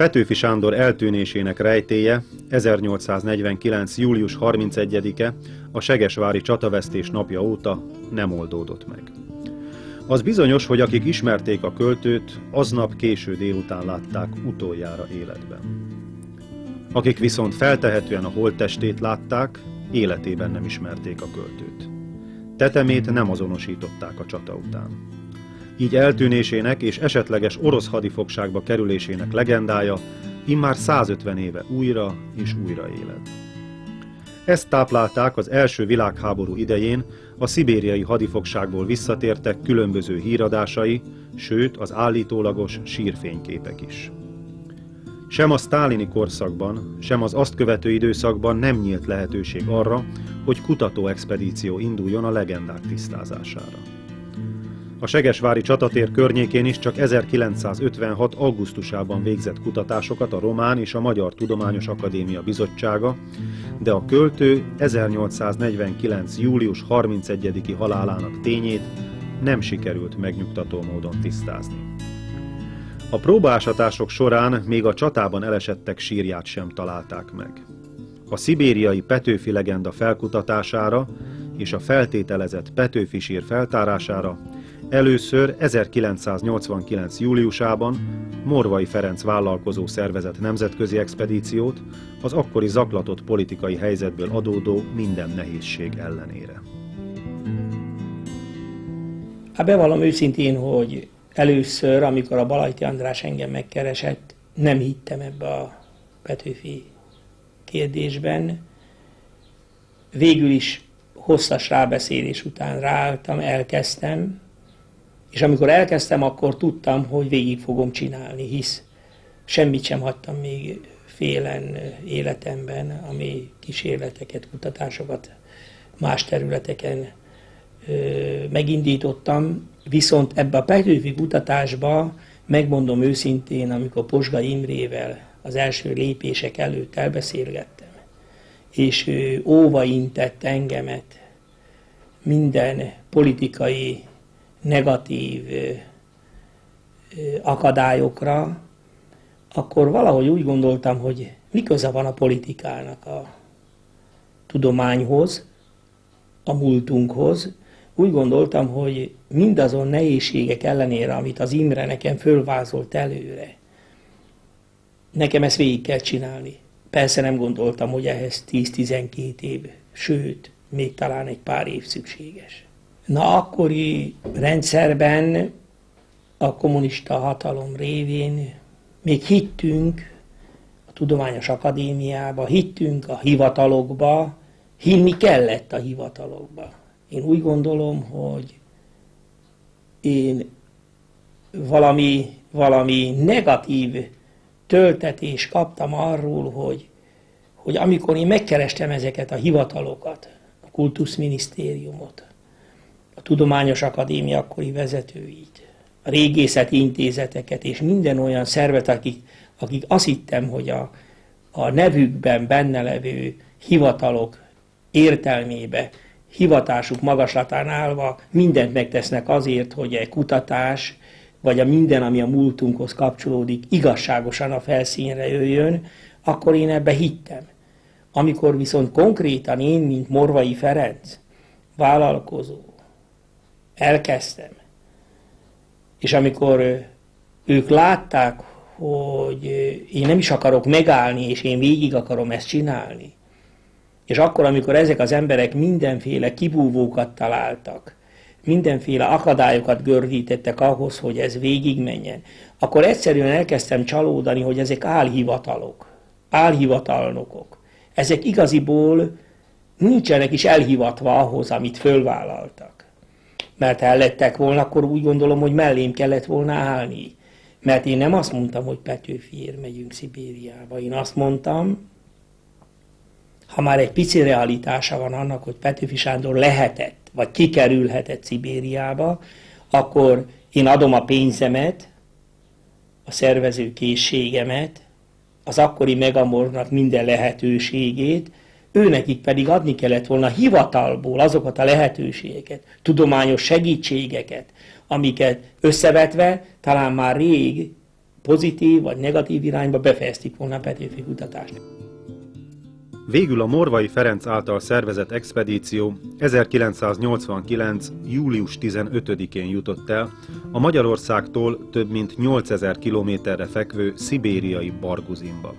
Petőfi Sándor eltűnésének rejtélye 1849. július 31-e, a segesvári csatavesztés napja óta nem oldódott meg. Az bizonyos, hogy akik ismerték a költőt, aznap késő délután látták utoljára életben. Akik viszont feltehetően a holttestét látták, életében nem ismerték a költőt. Tetemét nem azonosították a csata után. Így eltűnésének és esetleges orosz hadifogságba kerülésének legendája immár 150 éve újra és újra éled. Ezt táplálták az első világháború idején a szibériai hadifogságból visszatértek különböző híradásai, sőt az állítólagos sírfényképek is. Sem a sztálini korszakban, sem az azt követő időszakban nem nyílt lehetőség arra, hogy kutatóexpedíció induljon a legendák tisztázására. A segesvári csatatér környékén is csak 1956. augusztusában végzett kutatásokat a Román és a Magyar Tudományos Akadémia Bizottsága, de a költő 1849. július 31-i halálának tényét nem sikerült megnyugtató módon tisztázni. A próbaásatások során még a csatában elesettek sírját sem találták meg. A szibériai Petőfi legenda felkutatására és a feltételezett Petőfi sír feltárására először 1989. júliusában Morvai Ferenc vállalkozó szervezett nemzetközi expedíciót, az akkori zaklatott politikai helyzetből adódó minden nehézség ellenére. Bevallom őszintén, hogy először, amikor a Balajti András engem megkeresett, nem hittem ebbe a Petőfi kérdésben. Végül is hosszas rábeszélés után ráálltam, elkezdtem, és amikor elkezdtem, akkor tudtam, hogy végig fogom csinálni, hisz semmit sem hagytam még félen életemben, ami kísérleteket, kutatásokat más területeken megindítottam, viszont ebbe a Petőfi kutatásba, megmondom őszintén, amikor Posga Imrével az első lépések előtt elbeszélgettem, és ő óvaintett engemet minden politikai negatív akadályokra, akkor valahogy úgy gondoltam, hogy mi köze van a politikának a tudományhoz, a múltunkhoz. Úgy gondoltam, hogy mindazon nehézségek ellenére, amit az Imre nekem fölvázolt előre, nekem ezt végig kell csinálni. Persze nem gondoltam, hogy ehhez 10-12 év, sőt, még talán egy pár év szükséges. Na, akkori rendszerben, a kommunista hatalom révén még hittünk a Tudományos Akadémiába, hittünk a hivatalokba, hinni kellett a hivatalokba. Én úgy gondolom, hogy én valami negatív töltetést kaptam arról, hogy amikor én megkerestem ezeket a hivatalokat, a kultuszminisztériumot, a Tudományos Akadémia akkori vezetőit, a régészeti intézeteket és minden olyan szervet, akik azt hittem, hogy a nevükben benne levő hivatalok értelmébe, hivatásuk magaslatán állva mindent megtesznek azért, hogy egy kutatás, vagy a minden, ami a múltunkhoz kapcsolódik, igazságosan a felszínre jöjjön, akkor én ebbe hittem. Amikor viszont konkrétan én, mint Morvai Ferenc, vállalkozó, elkezdtem, és amikor ők látták, hogy én nem is akarok megállni, és én végig akarom ezt csinálni, és akkor, amikor ezek az emberek mindenféle kibúvókat találtak, mindenféle akadályokat gördítettek ahhoz, hogy ez végigmenjen, akkor egyszerűen elkezdtem csalódani, hogy ezek álhivatalok, álhivatalnokok. Ezek igaziból nincsenek is elhivatva ahhoz, amit fölvállaltak. Mert ha ellettek volna, akkor úgy gondolom, hogy mellém kellett volna állni. Mert én nem azt mondtam, hogy Petőfiért megyünk Szibériába. Én azt mondtam, ha már egy pici realitása van annak, hogy Petőfi Sándor lehetett, vagy kikerülhetett Szibériába, akkor én adom a pénzemet, a szervezőkészségemet, az akkori Megamornak minden lehetőségét, őnekik pedig adni kellett volna hivatalból azokat a lehetőségeket, tudományos segítségeket, amiket összevetve talán már rég pozitív vagy negatív irányba befejezték volna a Petőfi kutatást. Végül a Morvai Ferenc által szervezett expedíció 1989. július 15-én jutott el a Magyarországtól több mint 8000 kilométerre fekvő szibériai Barguzinba.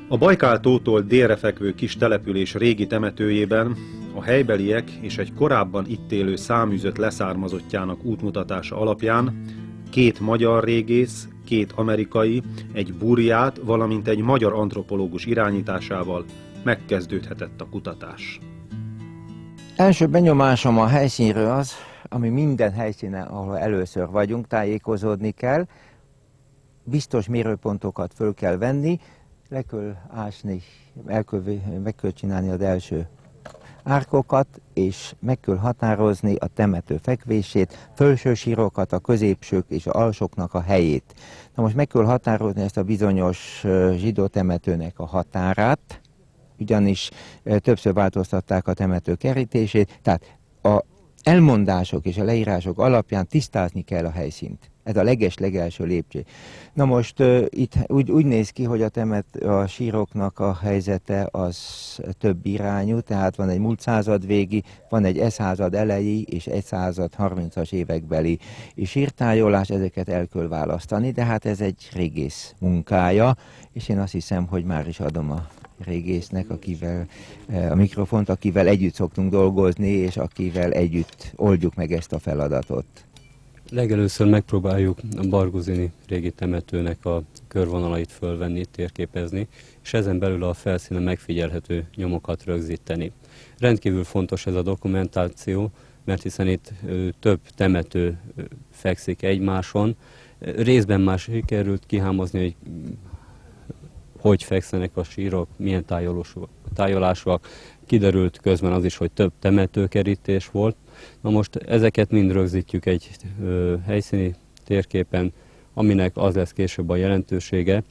A Bajkál-tótól délre fekvő kis település régi temetőjében a helybeliek és egy korábban itt élő száműzött leszármazottjának útmutatása alapján 2 magyar régész, 2 amerikai, egy burját, valamint egy magyar antropológus irányításával megkezdődhetett a kutatás. Első benyomásom a helyszínről az, ami minden helyszínen, ahol először vagyunk, tájékozódni kell, biztos mérőpontokat föl kell venni, le kell ásni, meg kell csinálni az első árkokat, és meg kell határozni a temető fekvését, felső sírokat, a középsők és a alsóknak a helyét. Na most meg kell határozni ezt a bizonyos zsidó temetőnek a határát, ugyanis többször változtatták a temető kerítését, tehát a elmondások és a leírások alapján tisztázni kell a helyszínt. Ez a legelső lépcső. Na most itt úgy néz ki, hogy a síroknak a helyzete az több irányú, tehát van egy múlt század végi, van egy század elejé és egy század 30-as évekbeli sírtájolás, ezeket el kell választani, de hát ez egy régész munkája, és én azt hiszem, hogy már is adom a régésznek, a mikrofont, akivel együtt szoktunk dolgozni, és akivel együtt oldjuk meg ezt a feladatot. Legelőször megpróbáljuk a barguzini régi temetőnek a körvonalait fölvenni, térképezni, és ezen belül a felszínen megfigyelhető nyomokat rögzíteni. Rendkívül fontos ez a dokumentáció, mert hiszen itt több temető fekszik egymáson. Részben már sikerült kihámozni, hogy fekszenek a sírok, milyen tájolásúak. Kiderült közben az is, hogy több temetőkerítés volt. Na most ezeket mind rögzítjük egy helyszíni térképen, aminek az lesz később a jelentősége,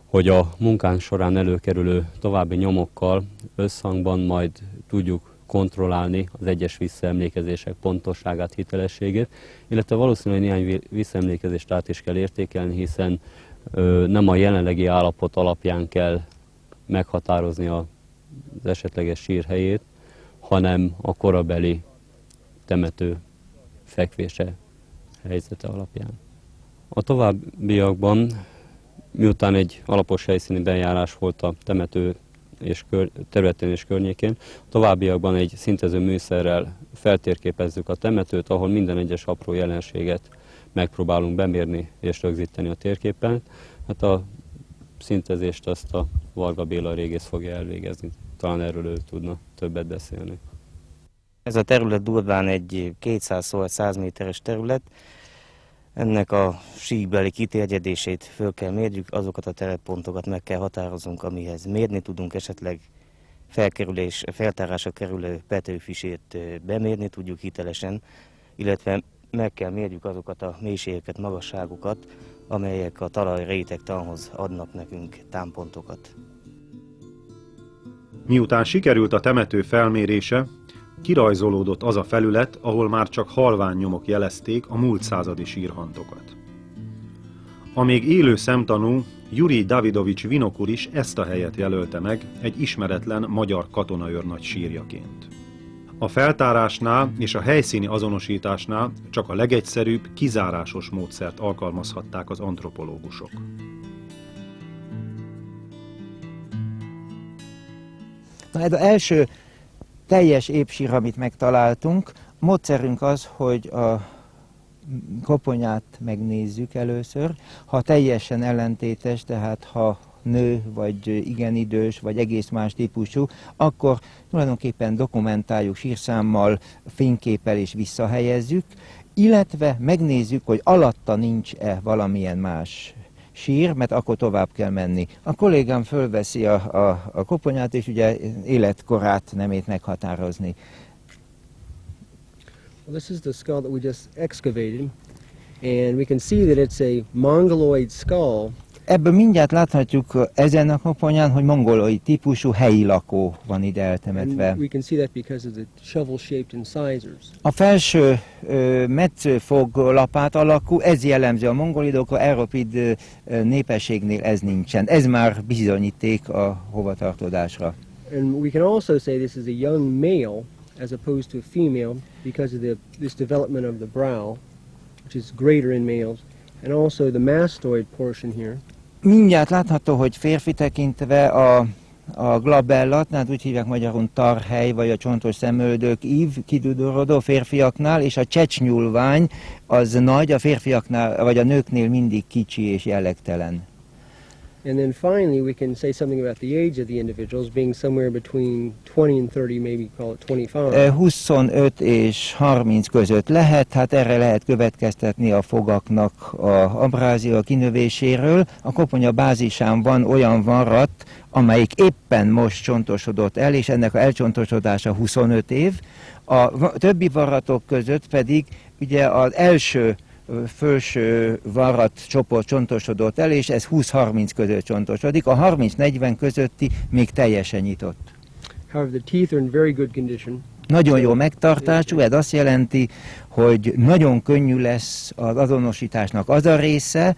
hogy a munkánk során előkerülő további nyomokkal összhangban majd tudjuk kontrollálni az egyes visszaemlékezések pontosságát, hitelességét, illetve valószínűleg néhány visszaemlékezést át is kell értékelni, hiszen nem a jelenlegi állapot alapján kell meghatározni az esetleges sírhelyét, hanem a korabeli temető fekvése helyzete alapján. A továbbiakban, miután egy alapos helyszíni bejárás volt a temető területén és környékén, továbbiakban egy szintező műszerrel feltérképezzük a temetőt, ahol minden egyes apró jelenséget megpróbálunk bemérni és rögzíteni a térképen. Hát a szintezést azt a Varga Béla régész fogja elvégezni. Talán erről ő tudna többet beszélni. Ez a terület durván egy 200x100 méteres terület. Ennek a síkbeli kitérjedését föl kell mérjük, azokat a tereppontokat meg kell határoznunk, amihez mérni tudunk, esetleg feltárásra kerülő Petőfisét bemérni tudjuk hitelesen, illetve meg kell mérjük azokat a mélységeket, magasságokat, amelyek a talaj rétegtanhoz adnak nekünk támpontokat. Miután sikerült a temető felmérése, kirajzolódott az a felület, ahol már csak halvány nyomok jelezték a múlt századi sírhantokat. A még élő szemtanú Jurij Davidovics Vinokur is ezt a helyet jelölte meg egy ismeretlen magyar katonaőrnagy sírjaként. A feltárásnál és a helyszíni azonosításnál csak a legegyszerűbb, kizárásos módszert alkalmazhatták az antropológusok. Na, ez az első teljes épsír, amit megtaláltunk. A módszerünk az, hogy a koponyát megnézzük először. Ha teljesen ellentétes, tehát ha nő, vagy igen idős, vagy egész más típusú, akkor tulajdonképpen dokumentáljuk sírszámmal, fényképpel és visszahelyezzük, illetve megnézzük, hogy alatta nincs-e valamilyen más sír, mert akkor tovább kell menni. A kollégám fölveszi a koponyát, és ugye életkorát, nemét meghatározni. Well, this is the skull that we just excavated, and we can see that it's a mongoloid skull Ebből mindjárt láthatjuk ezen a koponyán, hogy mongolai típusú helyi lakó van ide eltemetve. And we can see that because of the shovel-shaped incisors. A felső metszőfog lapát alakú, ez jellemző a mongolidokra, Európid népességnél ez nincsen. Ez már bizonyíték a hovatartozásra. And we can also say this is a young male as opposed to a female because of this development of the brow, which is greater in males, and also the mastoid portion here. Mindjárt látható, hogy férfi tekintve a glabellat, hát úgy hívják magyarul tarhely, vagy a csontos szemöldök ív kidudorodó férfiaknál, és a csecsnyúlvány az nagy, a férfiaknál, vagy a nőknél mindig kicsi és jellegtelen. And then finally we can say something about the age of the individuals being somewhere between 20 and 30, maybe call it 25. 25 és 30 között lehet, hát erre lehet következtetni a fogaknak a abrázia kinövéséről. A koponya bázisán van olyan varrat, amelyik éppen most csontosodott el, és ennek a elcsontosodása 25 év. A többi varratok között pedig ugye az első felső varrat csoport csontosodott el, és ez 20-30 között csontosodik, a 30-40 közötti még teljesen nyitott. However, the teeth are in very good condition. Nagyon jó megtartású, ez azt jelenti, hogy nagyon könnyű lesz az azonosításnak az a része,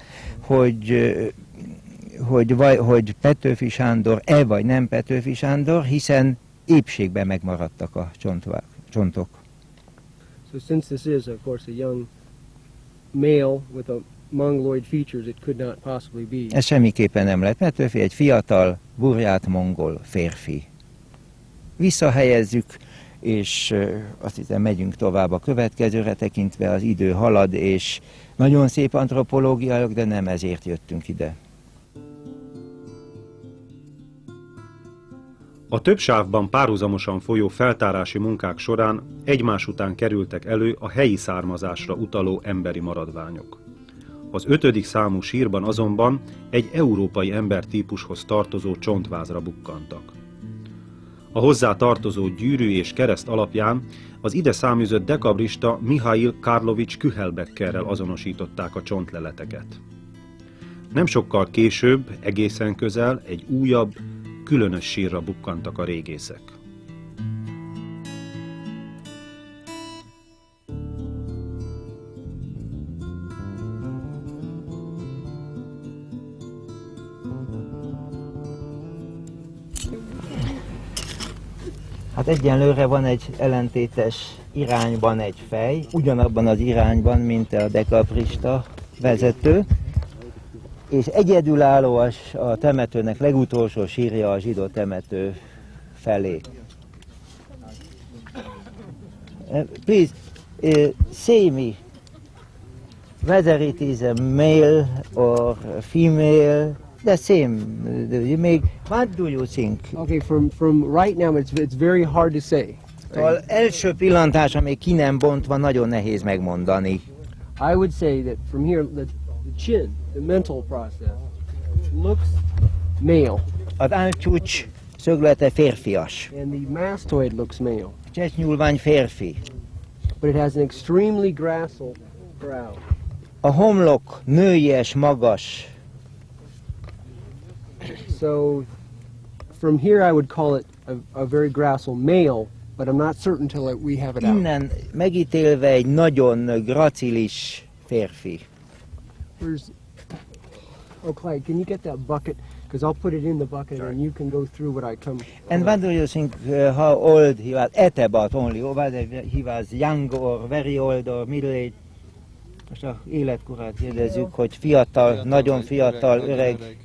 hogy Petőfi Sándor-e vagy nem Petőfi Sándor, hiszen épségben megmaradtak a csontok. So since this is, of course, a young male with a mongoloid features, it could not possibly be. Ez semmiképpen nem lehet. Petőfi egy fiatal, burját mongol férfi. Visszahelyezzük, és azt hiszem megyünk tovább a következőre tekintve, az idő halad, és nagyon szép antropológiaiak, de nem ezért jöttünk ide. A több sávban párhuzamosan folyó feltárási munkák során egymás után kerültek elő a helyi származásra utaló emberi maradványok. Az 5. számú sírban azonban egy európai embertípushoz tartozó csontvázra bukkantak. A hozzá tartozó gyűrű és kereszt alapján az ide száműzött dekabrista Mihail Karlovics Kühelbeckerrel azonosították a csontleleteket. Nem sokkal később, egészen közel, egy újabb, különös sírra bukkantak a régészek. Hát egyenlőre van egy ellentétes irányban egy fej, ugyanabban az irányban, mint a dekabrista vezető, és egyedülálló a temetőnek legutolsó sírja a zsidó temető felé. Please, say me whether it is a male or female, the same. What do you think? Okay, from right now, it's very hard to say. Az első pillantásra még ki nem bontva nagyon nehéz megmondani. I would say that from here, the chin, the mental process, looks male, Az álcsúcs szöglete férfias, and the mastoid looks male, csecsnyúlvány férfi, but it has an extremely gracile brow. a homlok nőies, magas. So from here I would call it a very gracile male, but I'm not certain till we have it out. Innen megítélve egy nagyon gracilis férfi. Oh, Clyde, can you get that bucket? Because I'll put it in the bucket and you can go through what I come. And what do you think how old he was? At about only, or whether he was young or very old or middle age? Most a életkorát kérdezzük, hogy fiatal, nagyon fiatal, öreg.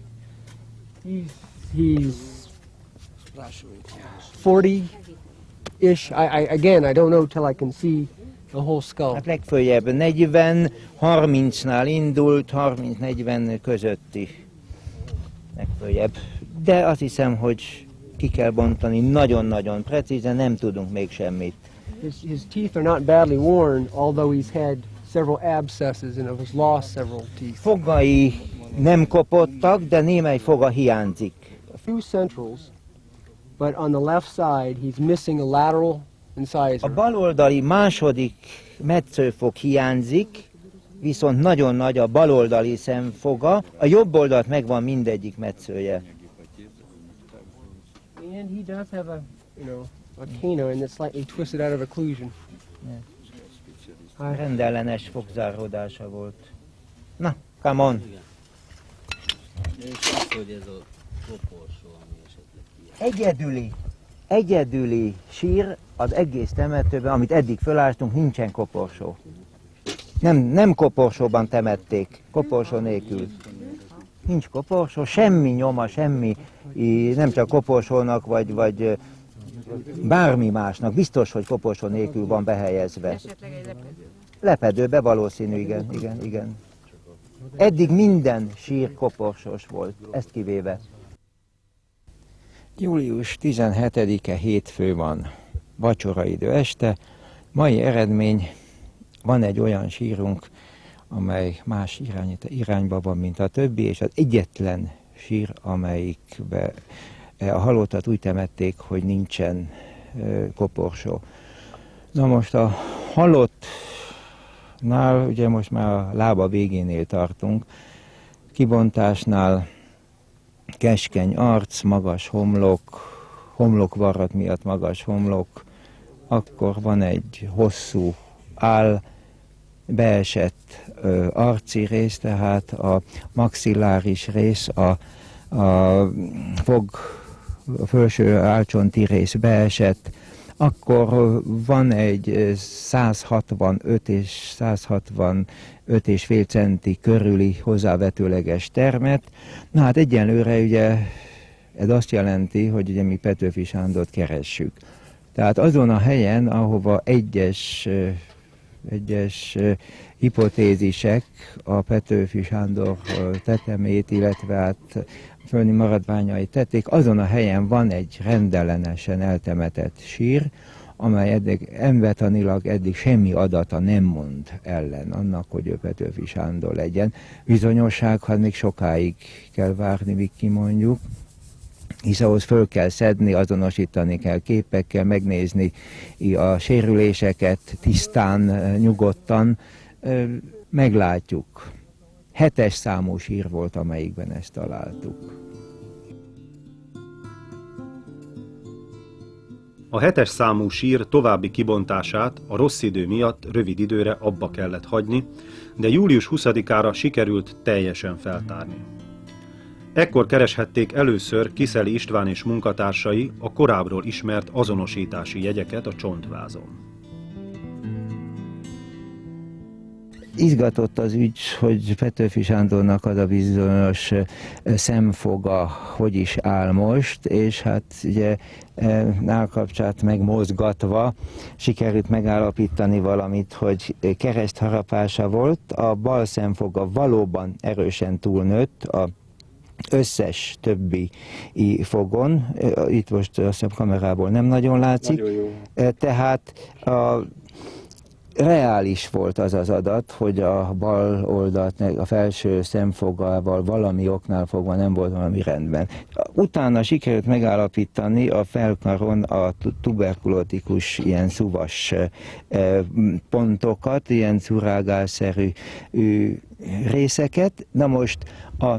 He's 40-ish. Again, I don't know till I can see the whole skull. Hát legföljebb 40, 30-nál indult, 30-40 közötti legföljebb. De azt hiszem, hogy ki kell bontani nagyon-nagyon precízen, nem tudunk még semmit. His teeth are not badly worn, although he's had several abscesses and has lost several teeth. Fogai nem kopottak, de némely foga hiányzik. A few centrals, but on the left side he's missing a lateral A incisor. baloldali második metszőfog hiányzik, viszont nagyon nagy a baloldali szemfoga, a jobb oldalt megvan mindegyik metszője. And he does have a, a canine that's slightly twisted out of occlusion. Rendellenes fogzáródása volt. Na, come on! Egyedüli sír az egész temetőben, amit eddig fölástunk, nincsen koporsó. Nem koporsóban temették, koporsó nélkül. Nincs koporsó, semmi nyoma, semmi, nem csak koporsónak, vagy bármi másnak. Biztos, hogy koporsó nélkül van behelyezve. Esetleg egy lepedő. Lepedőbe valószínű, igen. Eddig minden sír koporsós volt, ezt kivéve. Július 17-e hétfő van, vacsoraidő este. Mai eredmény, van egy olyan sírunk, amely más irányba van, mint a többi, és az egyetlen sír, amelyikbe a halottat úgy temették, hogy nincsen koporsó. Na most a halottnál, ugye most már a lába végénél tartunk, kibontásnál keskeny arc, magas homlokvarrat miatt magas homlok, akkor van egy hosszú áll, beesett arci rész, tehát a maxilláris rész, a felső állcsonti rész beesett, akkor van egy 165 és 165 és fél centi körüli hozzávetőleges termet. Na hát egyenlőre ugye ez azt jelenti, hogy ugye mi Petőfi Sándort keressük. Tehát azon a helyen, ahova egyes hipotézisek a Petőfi Sándor tetemét, illetve hát földi maradványait tették, azon a helyen van egy rendellenesen eltemetett sír, amely embertanilag eddig semmi adata nem mond ellen annak, hogy ő Petőfi Sándor legyen. Bizonyosság, ha még sokáig kell várni, míg kimondjuk, hisz ahhoz föl kell szedni, azonosítani kell képekkel, megnézni a sérüléseket tisztán, nyugodtan, meglátjuk. 7-es számú sír volt, amelyikben ezt találtuk. A 7-es számú sír további kibontását a rossz idő miatt rövid időre abba kellett hagyni, de július 20-ára sikerült teljesen feltárni. Ekkor kereshették először Kiszeli István és munkatársai a korábbról ismert azonosítási jegyeket a csontvázon. Izgatott az ügy, hogy Petőfi Sándornak az a bizonyos szemfoga hogy is áll most, és hát ugye nálkapcsát megmozgatva sikerült megállapítani valamit, hogy keresztharapása volt, a bal szemfoga valóban erősen túlnőtt a összes többi fogon, itt most azt hiszem kamerából nem nagyon látszik, tehát reális volt az az adat, hogy a bal oldalt, a felső szemfogával valami oknál fogva nem volt valami rendben. Utána sikerült megállapítani a felkaron a tuberkulotikus ilyen szuvas pontokat, ilyen szurágálszerű részeket. Na most a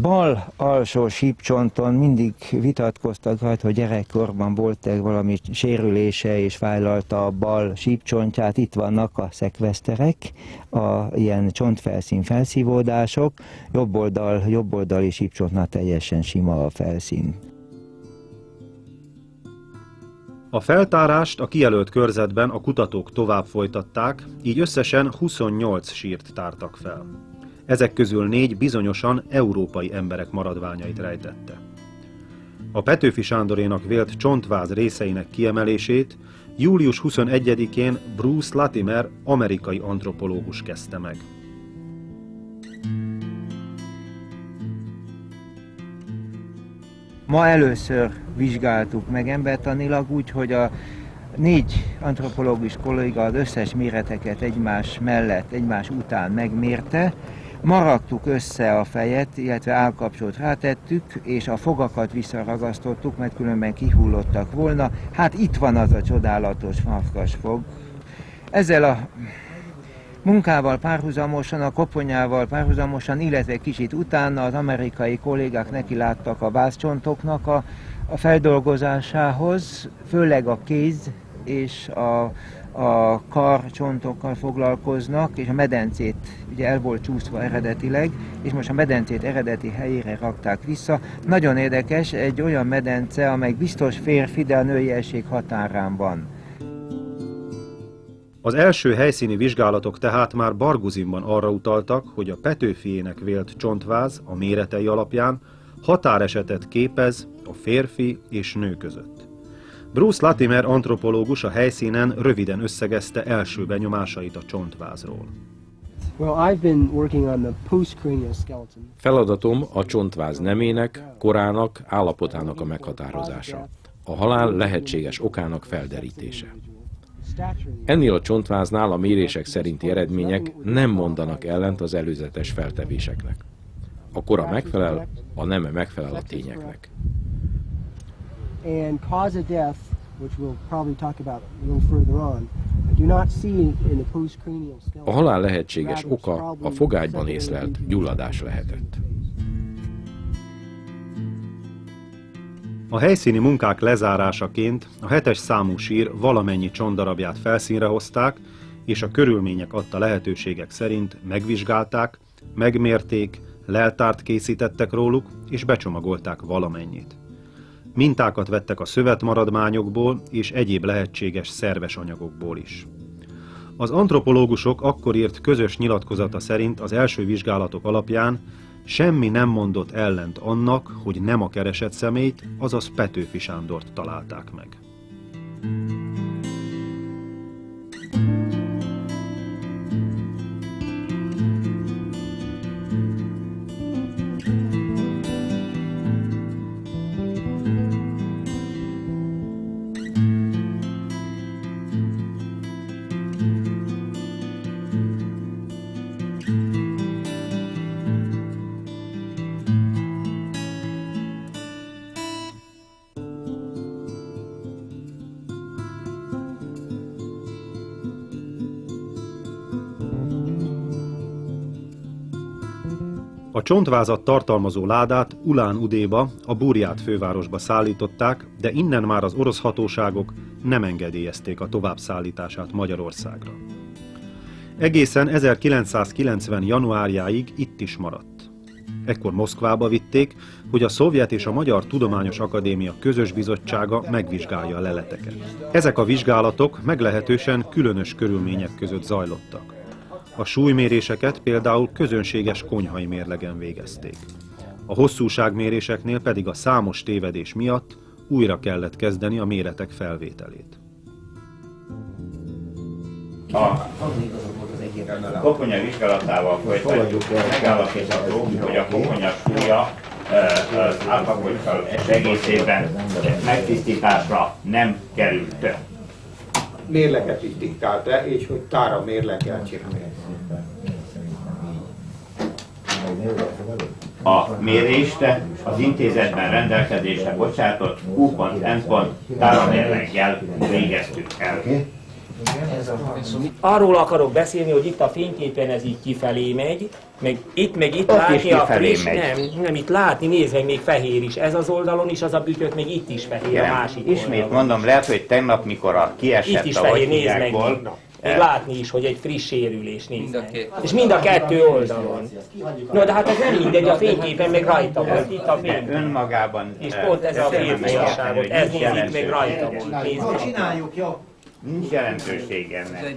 bal alsó sípcsonton mindig vitatkoztak rajta, hogy gyerekkorban volt valami sérülése és fájlalta a bal sípcsontját. Itt vannak a szekveszterek, ilyen csontfelszín felszívódások, jobboldali sípcsontnál teljesen sima a felszín. A feltárást a kijelölt körzetben a kutatók tovább folytatták, így összesen 28 sírt tártak fel. Ezek közül 4 bizonyosan európai emberek maradványait rejtette. A Petőfi Sándorénak vélt csontváz részeinek kiemelését július 21-én Bruce Latimer amerikai antropológus kezdte meg. Ma először vizsgáltuk meg embertanilag úgy, hogy a 4 antropológus kolléga az összes méreteket egymás mellett, egymás után megmérte, maragtuk össze a fejet, illetve állkapcsot rátettük, és a fogakat visszaragasztottuk, mert különben kihullottak volna. Hát itt van az a csodálatos farkasfog. Ezzel a Munkával párhuzamosan, a koponyával párhuzamosan, illetve kicsit utána az amerikai kollégák nekiláttak a vászcsontoknak a feldolgozásához, főleg a kéz és a karcsontokkal foglalkoznak, és a medencét ugye el volt csúszva eredetileg, és most a medencét eredeti helyére rakták vissza. Nagyon érdekes, egy olyan medence, amely biztos férfi, de a nőiesség határán van. Az első helyszíni vizsgálatok tehát már Barguzinban arra utaltak, hogy a Petőfiének vélt csontváz a méretei alapján határesetet képez a férfi és nő között. Bruce Latimer antropológus a helyszínen röviden összegezte első benyomásait a csontvázról. Feladatom a csontváz nemének, korának, állapotának a meghatározása. A halál lehetséges okának felderítése. Ennél a csontváznál a mérések szerinti eredmények nem mondanak ellent az előzetes feltevéseknek. A kora megfelel, a neme megfelel a tényeknek. And cause of death, which we'll probably talk about a little further on, I do not see in the postcranial skeleton. A halál lehetséges oka a fogágyban észlelt gyulladás lehetett. A helyszíni munkák lezárásaként a 7-es számú sír valamennyi csontdarabját felszínre hozták, és a körülmények adta lehetőségek szerint megvizsgálták, megmérték, leltárt készítettek róluk, és becsomagolták valamennyit. Mintákat vettek a szövetmaradmányokból és egyéb lehetséges szerves anyagokból is. Az antropológusok akkor írt közös nyilatkozata szerint az első vizsgálatok alapján semmi nem mondott ellent annak, hogy nem a keresett személyt, azaz Petőfi Sándort találták meg. A csontvázat tartalmazó ládát Ulán-Udéba, a Burját fővárosba szállították, de innen már az orosz hatóságok nem engedélyezték a továbbszállítását Magyarországra. Egészen 1990. januárjáig itt is maradt. Ekkor Moszkvába vitték, hogy a Szovjet és a Magyar Tudományos Akadémia közös bizottsága megvizsgálja a leleteket. Ezek a vizsgálatok meglehetősen különös körülmények között zajlottak. A súlyméréseket például közönséges konyhai mérlegen végezték. A hosszúságméréseknél pedig a számos tévedés miatt újra kellett kezdeni a méretek felvételét. A koponya vizsgálatával folytatjuk, megállapítható, hogy a koponya súlya az állapocsal egészében megtisztításra nem került. Mérleget is diktálta, és hogy tára mérleggel csinálja. A mérést az intézetben rendelkezésre bocsátott Q.N. táramérleggel végeztük el. Arról akarok beszélni, hogy itt a fényképen ez így kifelé megy, meg itt látni a friss, nem, itt látni, nézd meg, még fehér is. Ez az oldalon is az a bütyök, meg itt is fehér, a másik Ismét oldalon. mondom, lehet, hogy tegnap, mikor kiesett Itt is a fehér, nézd meg. Vagyhigákból, Még látni is, hogy egy friss sérülés, nézd meg. És mind a kettő oldalon. No, de hát ez nem mindegy, a fényképen meg rajta volt, itt a fény. önmagában És pont ez a férfiasságot, ez néz itt meg rajta volt, nézd meg. Csináljuk, jó? nincs jelentőség ennek.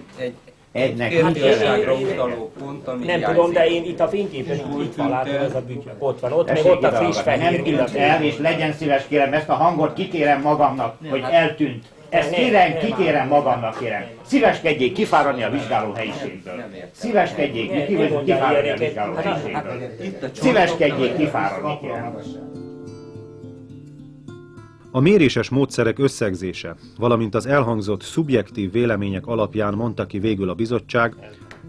Egy Hát értéságra utaló pont, ami nem hiányzik. tudom, de én itt a fényképen itt van, látom ez a bütyök. Ott van, ott, meg Tessék ott a ide friss hallgatni. fehér Nem tűnt illatú. el, és legyen szíves, kérem, ezt a hangot kikérem magamnak, hogy eltűnt. Ezt kérem, kikérem magamnak, kérem. Szíveskedjék kifáradni a vizsgáló helyiségből. Szíveskedjék kifáradni a vizsgáló helyiségből. Szíveskedjék kifáradni, kérem. A méréses módszerek összegzése, valamint az elhangzott szubjektív vélemények alapján mondta ki végül a bizottság,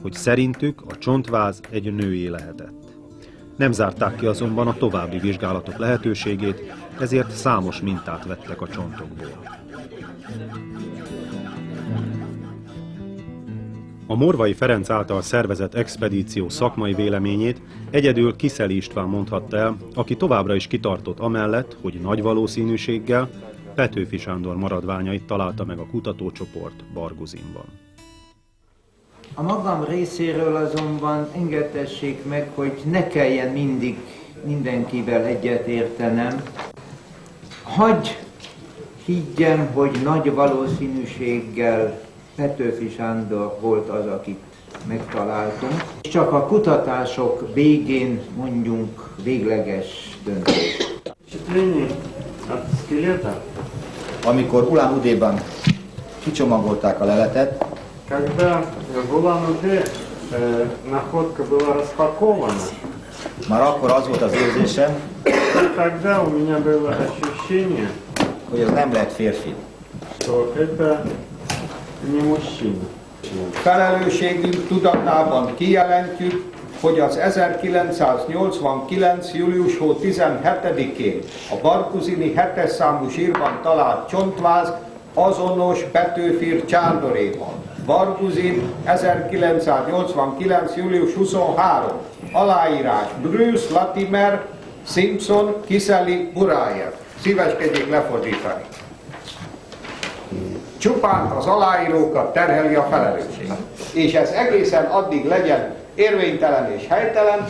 hogy szerintük a csontváz egy nőé lehetett. Nem zárták ki azonban a további vizsgálatok lehetőségét, ezért számos mintát vettek a csontokból. A Morvai Ferenc által szervezett expedíció szakmai véleményét egyedül Kiszeli István mondhatta el, aki továbbra is kitartott amellett, hogy nagy valószínűséggel Petőfi Sándor maradványait találta meg a kutatócsoport Barguzinban. A magam részéről azonban engedtessék meg, hogy ne kelljen mindig mindenkivel egyetértenem. Hagy higgyem, hogy nagy valószínűséggel Petőfi Sándor volt az, akit megtaláltunk. Csak a kutatások végén mondjunk végleges döntést. Amikor Ulán-Udéban kicsomagolták a leletet, már akkor az volt az érzésem, hogy ez nem lehet férfi. Felelősségünk tudatában kijelentjük, hogy az 1989. július 17-én a Barguzini 7-es számú sírban talált csontváz azonos Petőfi Csándoréval. Barguzin 1989. július 23. Aláírás Bruce Latimer, Simpson, Kiszeli, Burájev. Szíveskedjék lefordítani. Csupán az aláírókat terheli a felelősség. És ez egészen addig legyen érvénytelen és helytelen,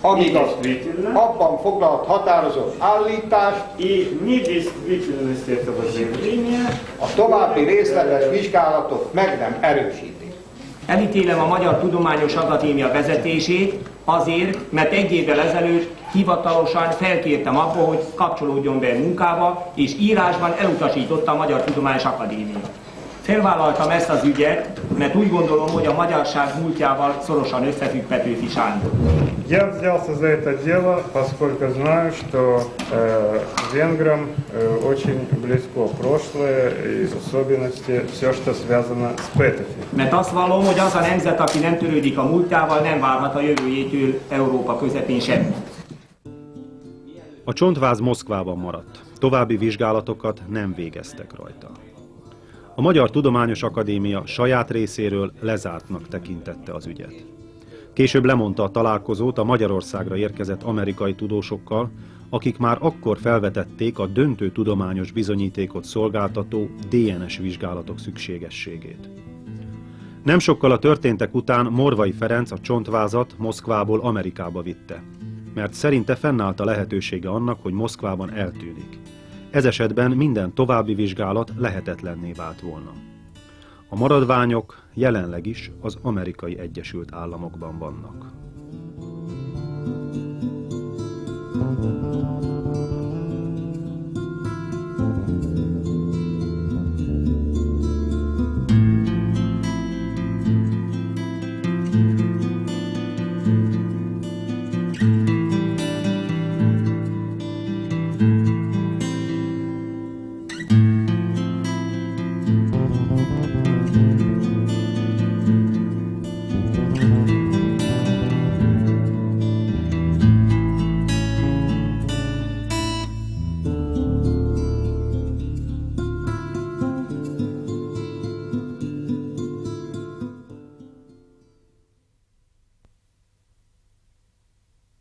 amíg az abban foglalt határozott állítást a további részletes vizsgálatok meg nem erősítik. Elítélem a Magyar Tudományos Akadémia vezetését azért, mert egy évvel ezelőtt hivatalosan felkértem abba, hogy kapcsolódjon be munkába, és írásban elutasította a Magyar Tudományos Akadémia. Felvállaltam ezt az ügyet, mert úgy gondolom, hogy a magyarság múltjával szorosan összefügg Petőfi Sándor. Я взялся за это дело, поскольку знаю, что венграм очень близко прошлое и в особенности все, что связано с Петőfi. Mert azt vallom, hogy az a nemzet, aki nem törődik a múltjával, nem várhat a jövőjétől Európa közepén semmit. A csontváz Moszkvában maradt. További vizsgálatokat nem végeztek rajta. A Magyar Tudományos Akadémia saját részéről lezártnak tekintette az ügyet. Később lemondta a találkozót a Magyarországra érkezett amerikai tudósokkal, akik már akkor felvetették a döntő tudományos bizonyítékot szolgáltató DNS vizsgálatok szükségességét. Nem sokkal a történtek után Morvai Ferenc a csontvázat Moszkvából Amerikába vitte, mert szerinte fennállt a lehetősége annak, hogy Moszkvában eltűnik. Ez esetben minden további vizsgálat lehetetlenné vált volna. A maradványok jelenleg is az Amerikai Egyesült Államokban vannak.